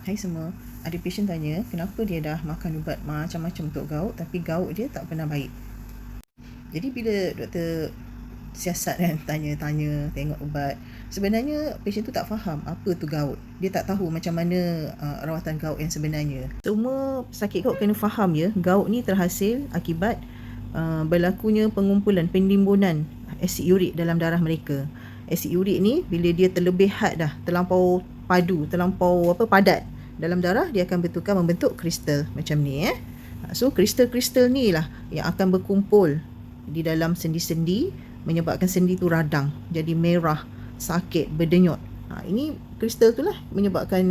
Hai semua, ada patient tanya kenapa dia dah makan ubat macam-macam untuk gout tapi gout dia tak pernah baik. Jadi bila doktor siasat kan, tanya-tanya, tengok ubat, sebenarnya patient tu tak faham apa tu gout. Dia tak tahu macam mana rawatan gout yang sebenarnya. Semua sakit gout kena faham ya, gout ni terhasil akibat berlakunya pengumpulan, penimbunan asid urik dalam darah mereka. Asid urik ni bila dia terlebih had dah, terlampau padu, terlampau padat dalam darah, dia akan bertukar membentuk kristal macam ni. So kristal-kristal ni lah yang akan berkumpul di dalam sendi-sendi, menyebabkan sendi tu radang, jadi merah, sakit, berdenyut. Ini kristal tu lah menyebabkan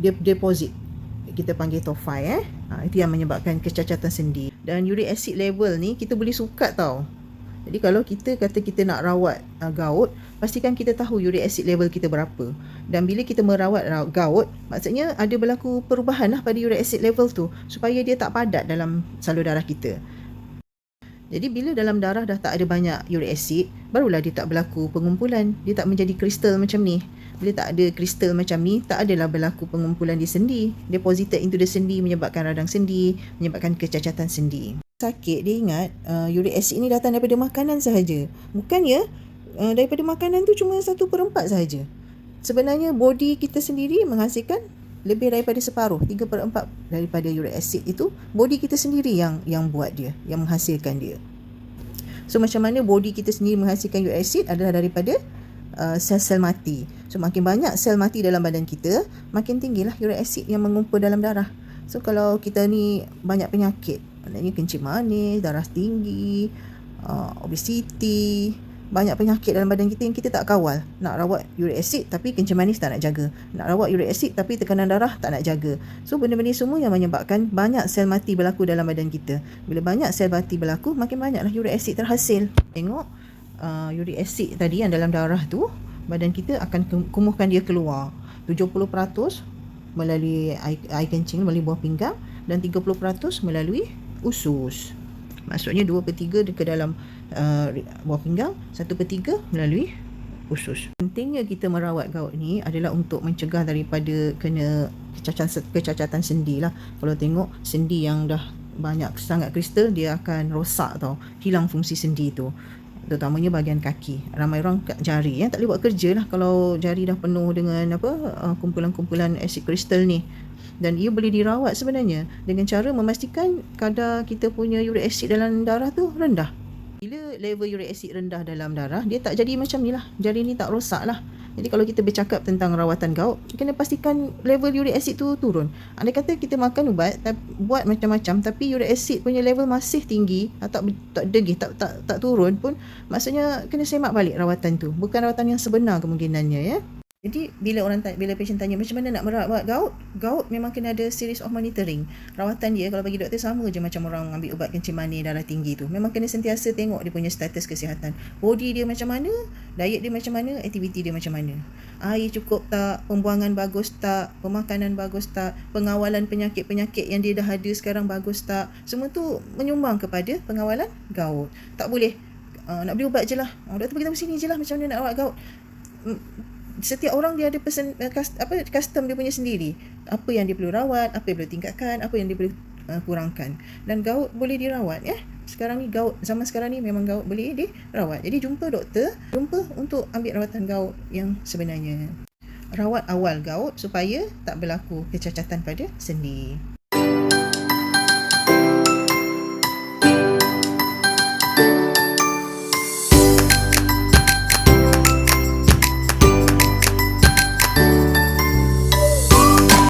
dia deposit, kita panggil tophi. Itu yang menyebabkan kecacatan sendi. Dan uric acid level ni kita boleh sukat tau. Jadi kalau kita kata kita nak rawat gout, pastikan kita tahu uric acid level kita berapa. Dan bila kita merawat gout, maksudnya ada berlaku perubahan lah pada uric acid level tu, supaya dia tak padat dalam salur darah kita. Jadi bila dalam darah dah tak ada banyak uric acid, barulah dia tak berlaku pengumpulan, dia tak menjadi kristal macam ni. Bila tak ada kristal macam ni, tak adalah berlaku pengumpulan di sendi, deposited into the sendi, menyebabkan radang sendi, menyebabkan kecacatan sendi. Sakit, dia ingat uric acid ni datang daripada makanan sahaja. Bukannya daripada makanan tu cuma 1/4 sahaja. Sebenarnya body kita sendiri menghasilkan lebih daripada separuh, 3/4 daripada uric acid itu body kita sendiri yang buat dia, yang menghasilkan dia. So macam mana body kita sendiri menghasilkan uric acid adalah daripada sel-sel mati. So makin banyak sel mati dalam badan kita, makin tinggilah uric acid yang mengumpul dalam darah. So kalau kita ni banyak penyakit, maknanya kencing manis, darah tinggi, obesity, banyak penyakit dalam badan kita yang kita tak kawal. Nak rawat uric acid tapi kencing manis tak nak jaga, nak rawat uric acid tapi tekanan darah tak nak jaga. So benda-benda semua yang menyebabkan banyak sel mati berlaku dalam badan kita. Bila banyak sel mati berlaku, makin banyaklah uric acid terhasil. Tengok uric acid tadi yang dalam darah tu, badan kita akan kumuhkan dia keluar 70% melalui air kencing, melalui buah pinggang, dan 30% melalui usus. Maksudnya 2/3 ke dalam buah pinggang, 1/3 melalui usus. Pentingnya kita merawat gout ni adalah untuk mencegah daripada kena kecacatan sendi lah. Kalau tengok sendi yang dah banyak sangat kristal, dia akan rosak tau, hilang fungsi sendi tu, terutamanya bahagian kaki. Ramai orang kat jari tak boleh buat kerja lah kalau jari dah penuh dengan kumpulan-kumpulan asid kristal ni. Dan ia boleh dirawat sebenarnya dengan cara memastikan kadar kita punya uric acid dalam darah tu rendah. Bila level uric acid rendah dalam darah, dia tak jadi macam ni lah, jari ni tak rosak lah. Jadi kalau kita bercakap tentang rawatan gout, kena pastikan level uric acid tu turun. Andai kata kita makan ubat, buat macam-macam, tapi uric acid punya level masih tinggi, tak degil, tak turun pun, maksudnya kena semak balik rawatan tu. Bukan rawatan yang sebenar kemungkinannya ya. Jadi bila patient tanya macam mana nak merawat gout memang kena ada series of monitoring. Rawatan dia kalau bagi doktor sama je macam orang ambil ubat kencing manis, darah tinggi tu. Memang kena sentiasa tengok dia punya status kesihatan. Body dia macam mana, diet dia macam mana, aktiviti dia macam mana. Air cukup tak, pembuangan bagus tak, pemakanan bagus tak, pengawalan penyakit-penyakit yang dia dah ada sekarang bagus tak. Semua tu menyumbang kepada pengawalan gout. Tak boleh nak beli ubat je lah. Doktor beritahu sini je lah macam mana nak rawat gout. Setiap orang dia ada custom dia punya sendiri. Apa yang dia perlu rawat, apa yang perlu tingkatkan, apa yang dia perlu kurangkan. Dan gout boleh dirawat ya. Sekarang ni zaman sekarang ni memang gout boleh dirawat. Jadi jumpa doktor, jumpa untuk ambil rawatan gout yang sebenarnya. Rawat awal gout supaya tak berlaku kecacatan pada sendi.